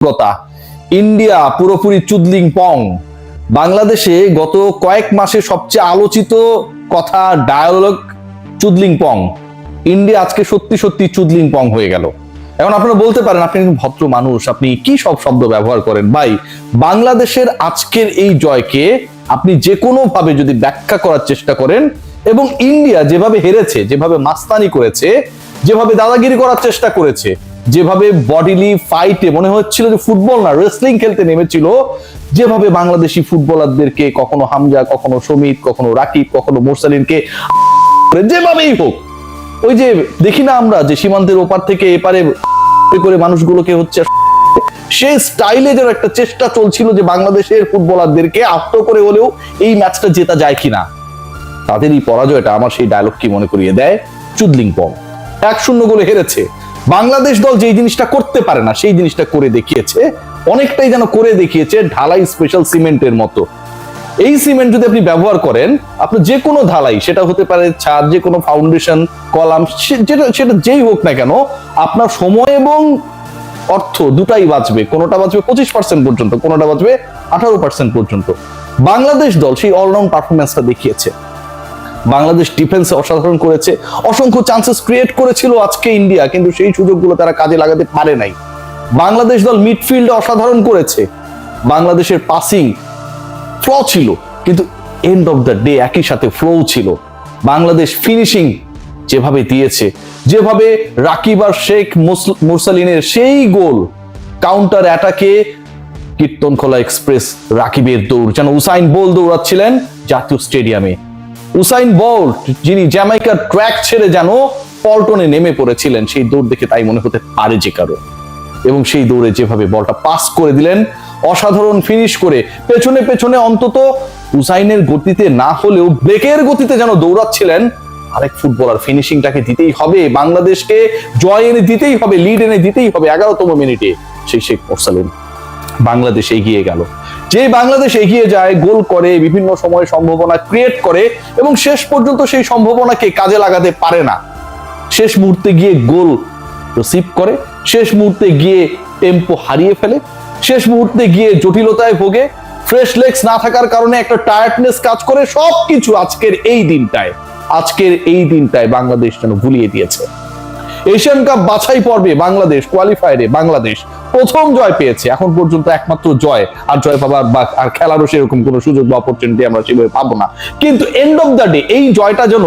কথা ইন্ডিয়া পুরোপুরি চুদলিং পং। বাংলাদেশে গত কয়েক মাসে সবচেয়ে আলোচিত কথা ডায়ালগ চুদলিং পং। ইন্ডিয়া আজকে সত্যি সত্যি চুদলিং পং হয়ে গেল। এখন আপনারা বলতে পারেন আপনি ভদ্র মানুষ, আপনি কি সব শব্দ ব্যবহার করেন। ভাই, বাংলাদেশের আজকের এই জয়কে আপনি যে কোনো ভাবে যদি ব্যাখ্যা করার চেষ্টা করেন এবং ইন্ডিয়া যেভাবে হেরেছে, যেভাবে মাস্তানি করেছে, যেভাবে দাদাগিরি করার চেষ্টা করেছে, যেভাবে বডিলি ফাইটে মনে হচ্ছিল যে ফুটবল না রেসলিং খেলতে নেমেছিল, যেভাবে বাংলাদেশি ফুটবলারদেরকে কখনো হামজা, কখনো সমিত, কখনো রাকিব, কখনো মোরসালিনকে যেভাবেই হোক, ওই যে দেখি না আমরা যে সীমান্তের ওপার থেকে এপারে করে মানুষগুলোকে হচ্ছে সেই স্টাইলে যেন একটা চেষ্টা চলছিল যে বাংলাদেশের ফুটবলারদেরকে আহত করে হলেও এই ম্যাচটা জেতা যায় কিনা। তাদের এই পরাজয়টা আমার সেই ডায়লগ কি মনে করিয়ে দেয়, চুদলিং পং। 1-0 গোলে হেরেছে বাংলাদেশ দল, যে জিনিসটা করতে পারে না সেই জিনিসটা করে দেখিয়েছে, অনেকটাই যেন করে দেখিয়েছে ঢালাই স্পেশাল সিমেন্টের মতো। এই সিমেন্ট যদি আপনি ব্যবহার করেন, আপনার যে কোনো ঢালাই, সেটা হতে পারে ছাদ, যে কোনো ফাউন্ডেশন, কলাম, সেটা যেই হোক না কেন, আপনার সময় এবং অর্থ দুটাই বাঁচবে। কোনোটা বাঁচবে 25% পর্যন্ত, কোনোটা বাঁচবে 18% পর্যন্ত। বাংলাদেশ দল সেই অলরাউন্ড পারফরমেন্সটা দেখিয়েছে। বাংলাদেশ ডিফেন্সে অসাধারণ করেছে, অসংখ্য চান্সেস ক্রিয়েট করেছিল আজকে ইন্ডিয়া, কিন্তু সেই সুযোগগুলো তারা কাজে লাগাতে পারে নাই। বাংলাদেশ দল মিডফিল্ডে অসাধারণ করেছে, বাংলাদেশের পাসিং ফ্লো ছিল, কিন্তু এন্ড অফ দ্য ডে একই সাথে ফ্লো ছিল। বাংলাদেশ ফিনিশিং যেভাবে দিয়েছে, যেভাবে রাকিব আর শেখ মুরসালিনের সেই গোল, কাউন্টার অ্যাটাকে কীর্তনখোলা এক্সপ্রেস রাকিবের দৌড়, যেন উসাইন বোল্ট দৌড়াচ্ছিলেন জাতীয় স্টেডিয়ামে। উসাইন বোল্ট যিনি জ্যামাইকার ট্র্যাক ছেড়ে যেন পল্টনে নেমে পড়েছিলেন, সেই দৌড় দেখে তাই মনে হতে পারে যে কারো। এবং সেই দৌড়ে যেভাবে বলটা পাস করে দিলেন, অসাধারণ ফিনিশ করে পেছনে পেছনে অন্তত উসাইনের গতিতে না হলেও ব্রেকের গতিতে যেন দৌড়াচ্ছিলেন আরেক ফুটবলার। ফিনিশিংটাকে দিতেই হবে, বাংলাদেশকে জয় এনে দিতেই হবে, লিড এনে দিতেই হবে। 11তম মিনিটে সেই শেখ মোরসালিন। বাংলাদেশ এগিয়ে গেল। যে বাংলাদেশ এগিয়ে যায়, গোল করে, বিভিন্ন সময় সম্ভাবনা ক্রিয়েট করে এবং শেষ পর্যন্ত সেই সম্ভাবনাকে কাজে লাগাতে পারে না। শেষ মুহূর্তে গিয়ে গোল রিসিভ করে, শেষ মুহূর্তে গিয়ে টেম্পো হারিয়ে ফেলে, শেষ মুহূর্তে গিয়ে জটিলতায় ভোগে, ফ্রেশ লেগস না থাকার কারণে একটা টায়ার্ডনেস কাজ করে। সবকিছু আজকের এই দিনটায় বাংলাদেশ যেন ভুলিয়ে দিয়েছে। এশিয়ান কাপ বাছাই পর্বে বাংলাদেশ, কোয়ালিফায়ারে বাংলাদেশ প্রথম জয় পেয়েছে। এখন পর্যন্ত একমাত্র জয়, আর জয় পাবার বা আর খেলারও সেরকম কোনো সুযোগ বা অপরচুনিটি আমরা সেভাবে পাবো না। কিন্তু এন্ড অফ দ্য ডে এই জয়টা যেন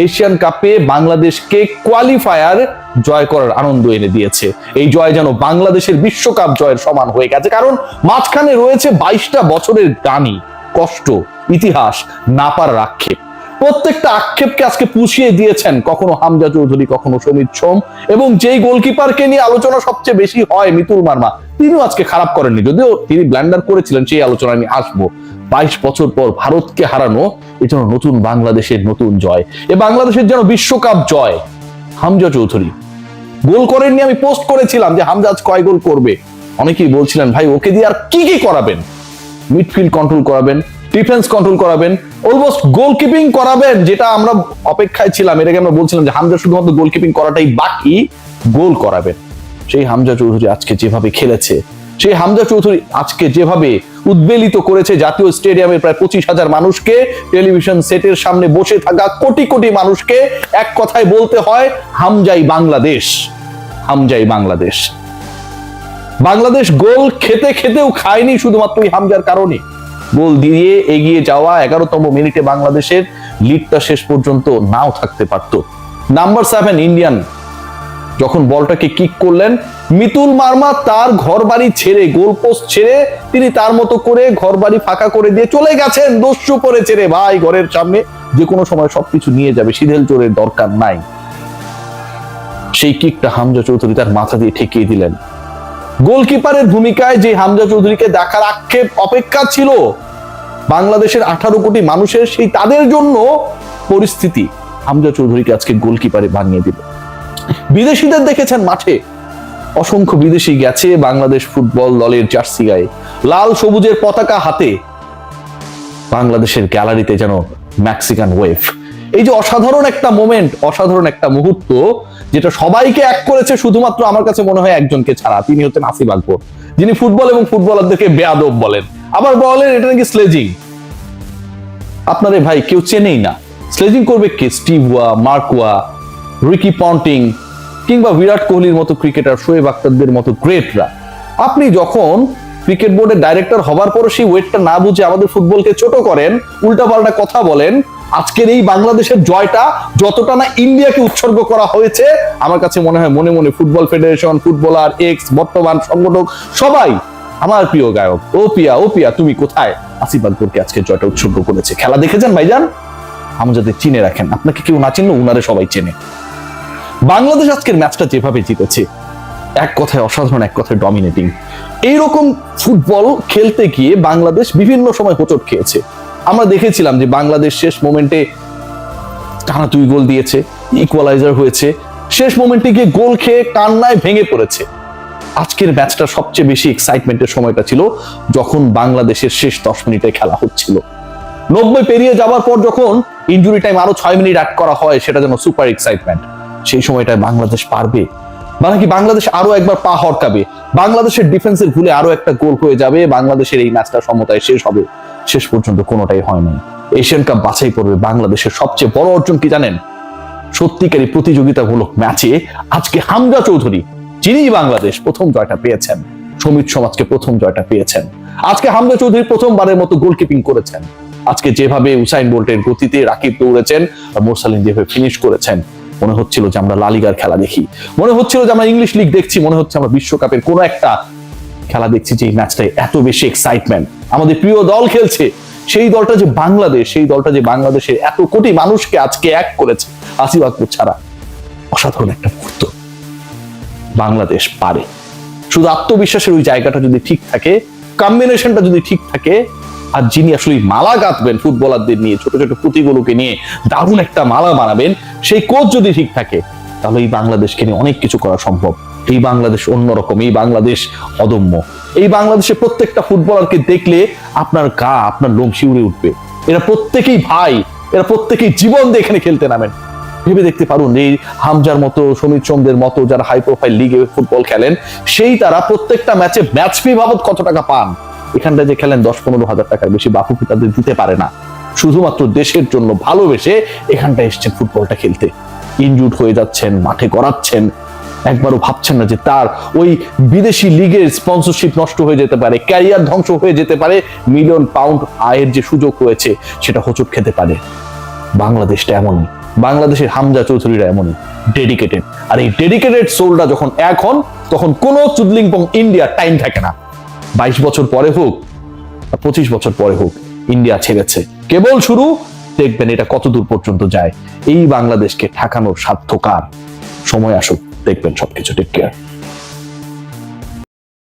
এশিয়ান কাপে বাংলাদেশকে কোয়ালিফায়ার জয় করার আনন্দ এনে দিয়েছে। এই জয় যেন বাংলাদেশের বিশ্বকাপ জয়ের সমান হয়ে গেছে, কারণ মাঝখানে রয়েছে 22টা বছরের গ্লানি, কষ্ট, ইতিহাস, না পারার আক্ষেপ। প্রত্যেকটা আক্ষেপকে আজকে পুষিয়ে দিয়েছেন কখনো হামজা চৌধুরী, কখনো সমিত সোম, এবং যেই গোলকিপারকে নিয়ে আলোচনা সবচেয়ে বেশি হয়, মিতুল মার্মা, তিনিও আজকে খারাপ করেননি, যদিও তিনি ব্ল্যান্ডার করেছিলেন, সেই আলোচনা আমি আসবো। 22 বছর পর ভারতকে হারানো, এই জন্য নতুন বাংলাদেশের নতুন জয়, এ বাংলাদেশের যেন বিশ্বকাপ জয়। হামজা চৌধুরী গোল করেননি, আমি পোস্ট করেছিলাম যে হামজা আজ কয় গোল করবে। অনেকেই বলছিলেন ভাই ওকে দিয়ে আর কি কি করাবেন, মিডফিল্ড কন্ট্রোল করাবেন, ডিফেন্স কন্ট্রোল করাবেন, অলমোস্ট গোলকিপিং করাবেন, যেটা আমরা অপেক্ষায় ছিলাম। এটাকে আমরা বলছিলাম যে হামজা শুধুমাত্র গোলকিপিং করাটাই বাকি, গোল করাবেন। সেই হামজা চৌধুরী আজকে যেভাবে খেলেছে, সেই হামজা চৌধুরী আজকে যেভাবে উদ্বেলিত করেছে জাতীয় স্টেডিয়ামের প্রায় 25,000 মানুষকে, টেলিভিশন সেটের সামনে বসে থাকা কোটি কোটি মানুষকে, এক কথায় বলতে হয় হামজাই বাংলাদেশ, হামজাই বাংলাদেশ। বাংলাদেশ গোল খেতে খেতেও খায়নি শুধুমাত্র এই হামজার কারণে। গোল দিয়ে এগিয়ে যাওয়া 11তম মিনিটে বাংলাদেশের লিডটা শেষ পর্যন্ত নাও থাকতে পারত। নাম্বার 7 ইন্ডিয়ান যখন বলটাকে কিক করলেন, মিতুল মার্মা তার ঘর বাড়ি ছেড়ে, গোল পোস্ট ছেড়ে তিনি তার মতো করে ঘর বাড়ি ফাঁকা করে দিয়ে চলে গেছেন। দস্যু পড়েছে রে ভাই ঘরের সামনে, যে কোনো সময় সবকিছু নিয়ে যাবে, সিধেল চোরের দরকার নাই। সেই কিকটা হামজা চৌধুরী তার মাথা দিয়ে ঠেকিয়ে দিলেন। গোলকিপারের ভূমিকায় যে হামজা চৌধুরীকে দেখার আক্ষেপ অপেক্ষা ছিল বাংলাদেশের 18 কোটি মানুষের, সেই তাদের জন্য পরিস্থিতি হামজা চৌধুরীকে আজকে গোলকিপারে বানিয়ে দিল। বিদেশিদের দেখেছেন মাঠে, অসংখ্য বিদেশি গেছে বাংলাদেশ ফুটবল দলের জার্সি গায়ে, লাল সবুজের পতাকা হাতে। বাংলাদেশের গ্যালারিতে যেন মেক্সিকান ওয়েভ। এই যে অসাধারণ একটা মোমেন্ট, অসাধারণ একটা মুহূর্ত, যেটা সবাইকে এক করেছে শুধুমাত্র আমার কাছে মনে হয় একজনকে ছাড়া, তিনি হচ্ছেন আসিফ আকবর। যিনি ফুটবল এবং ফুটবলারদেরকে বেয়াদব বলেন, আবার বলেন এটা নাকি স্লেজিং। আপনারে ভাই কেউ চেনেই না, স্লেজিং করবে কে? স্টিভ ওয়া, মার্ক ওয়া, রিকি পন্টিং কিংবা বিরাট কোহলির মতো ক্রিকেটার, শোয়েব আখতারদের মতো গ্রেটরা। আপনি যখন ক্রিকেট বোর্ডের ডাইরেক্টর হবার পর সেই ওয়েটটা না বুঝে আমাদের ফুটবলকে ছোট করেন, উল্টাপাল্টা কথা বলেন, আজকের এই বাংলাদেশের জয়টা যতটা না ইন্ডিয়াকে উৎসর্গ করা হয়েছে, আমার কাছে মনে হয় মনে মনে ফুটবল ফেডারেশন, ফুটবলার, এক্স বর্তমান সংগঠক সবাই আমার প্রিয় গায়ক ও পিয়া তুমি কোথায় আসিফ আকবরকে আজকে জয়টা উৎসর্গ করেছে। খেলা দেখেছেন ভাইজান? আমাদের চিনে রাখেন, আপনাকে কেউ না চিনলে উনারে সবাই চেনে। বাংলাদেশ আজকের ম্যাচটা যেভাবে জিতেছে, এক কথায় অসাধারণ, এক কথায় ডমিনেটিং। এইরকম ফুটবল খেলতে গিয়ে বাংলাদেশ বিভিন্ন সময় হোঁচট খেয়েছে। আমরা দেখেছিলাম যে বাংলাদেশ শেষ মোমেন্টে টানা 2 গোল দিয়েছে, ইকুয়ালাইজার হয়েছে, শেষ মোমেন্টে গিয়ে গোল খেয়ে কান্নায় ভেঙে পড়েছে। আজকের ম্যাচটা সবচেয়ে বেশি এক্সাইটমেন্টের সময়টা ছিল যখন বাংলাদেশের শেষ 10 মিনিটে খেলা হচ্ছিল। 90 পেরিয়ে যাওয়ার পর যখন ইনজুরি টাইম আরো 6 মিনিট অ্যাড করা হয়, সেটা যেন সুপার এক্সাইটমেন্ট। সেই সময়টায় বাংলাদেশ পারবে বা নাকি বাংলাদেশ আরো একবার পা হরকাবে, বাংলাদেশের ডিফেন্সের ভুলে আরো একটা গোল হয়ে যাবে, বাংলাদেশের এই ম্যাচটা সমতায় শেষ হবে। শেষ পর্যন্ত কোনোটাই হয়নি। এশিয়ান কাপ বাছাই পড়বে বাংলাদেশের সবচেয়ে বড় অর্জন কি জানেন? সত্যিকারী প্রতিযোগিতামূলক ম্যাচে আজকে হামজা চৌধুরী, যিনি বাংলাদেশ প্রথম জয়টা পেয়েছেন, সমিত সমাজকে প্রথম জয়টা পেয়েছেন, আজকে হামজা চৌধুরী প্রথমবারের মতো গোলকিপিং করেছেন। আজকে যেভাবে উসাইন বোল্টের গতিতে রাকিব দৌড়েছেন আর মোরসালিন যেভাবে ফিনিশ করেছেন, মনে হচ্ছিল যে আমরা লা লিগার খেলা দেখি, মনে হচ্ছিল যে আমরা ইংলিশ লিগ দেখছি, মনে হচ্ছে আমরা বিশ্বকাপের কোনো একটা খেলা দেখছি। যে এই ম্যাচটায় এত বেশি এক্সাইটমেন্ট, আমাদের প্রিয় দল খেলছে, সেই দলটা যে বাংলাদেশ, সেই দলটা যে বাংলাদেশের এত কোটি মানুষকে আজকে এক করেছে আসিফ আকবর ছাড়া, অসাধারণ একটা মুহূর্ত। বাংলাদেশ পারে, শুধু আত্মবিশ্বাসের ওই জায়গাটা যদি ঠিক থাকে, কম্বিনেশনটা যদি ঠিক থাকে, আর যিনি আসলে মালা গাঁথবেন ফুটবলারদের নিয়ে, ছোট ছোট পুঁতিগুলোকে নিয়ে দারুণ একটা মালা বানাবেন, সেই কোচ যদি ঠিক থাকে, তাহলে এই বাংলাদেশকে নিয়ে অনেক কিছু করা সম্ভব। এই বাংলাদেশ অন্যরকম, এই বাংলাদেশ অদম্য। এই বাংলাদেশে প্রত্যেকটা ফুটবলারকে দেখলে আপনার গা, আপনার লোম শিউরে উঠবে। এরা প্রত্যেকেই ভাই, এরা প্রত্যেকেই জীবন দিয়ে এখানে খেলতে নামেন। ভেবে দেখতে পারুন, এই হামজার মতো, সমিত সোমদের মতো যারা হাই প্রোফাইল লিগে ফুটবল খেলেন, সেই তারা প্রত্যেকটা ম্যাচে ম্যাচ ফি বাবদ কত টাকা পান। এখানটা যে খেলেন 10-15 হাজার টাকার বেশি বাফুফি তাদের দিতে পারে না। শুধুমাত্র দেশের জন্য ভালোবেসে এখানটা এসছেন ফুটবলটা খেলতে। ইনজুর্ড হয়ে যাচ্ছেন, মাঠে গড়াচ্ছেন, একবারও ভাবছেন না যে তার ওই বিদেশি লিগের স্পন্সরশিপ নষ্ট হয়ে যেতে পারে, ক্যারিয়ার ধ্বংস হয়ে যেতে পারে, মিলিয়ন পাউন্ড আয়ের যে সুযোগ রয়েছে সেটা হোঁচট খেতে পারে। বাংলাদেশটা এমনই, বাংলাদেশের হামজা চৌধুরীরা এমনই ডেডিকেটেড। আর এই ডেডিকেটেড সোলটা যখন এক হন, তখন কোনো চুদলিংপং ইন্ডিয়া টাইম থাকে না। 22 বছর পরে হোক, 25 বছর পরে হোক, ইন্ডিয়া ছেড়েছে, কেবল শুরু। দেখবেন এটা কত দূর পর্যন্ত যায়। এই বাংলাদেশকে ঠেকানোর সাধ্য কার? সময় আসুক, দেখবেন সবকিছু। Take care.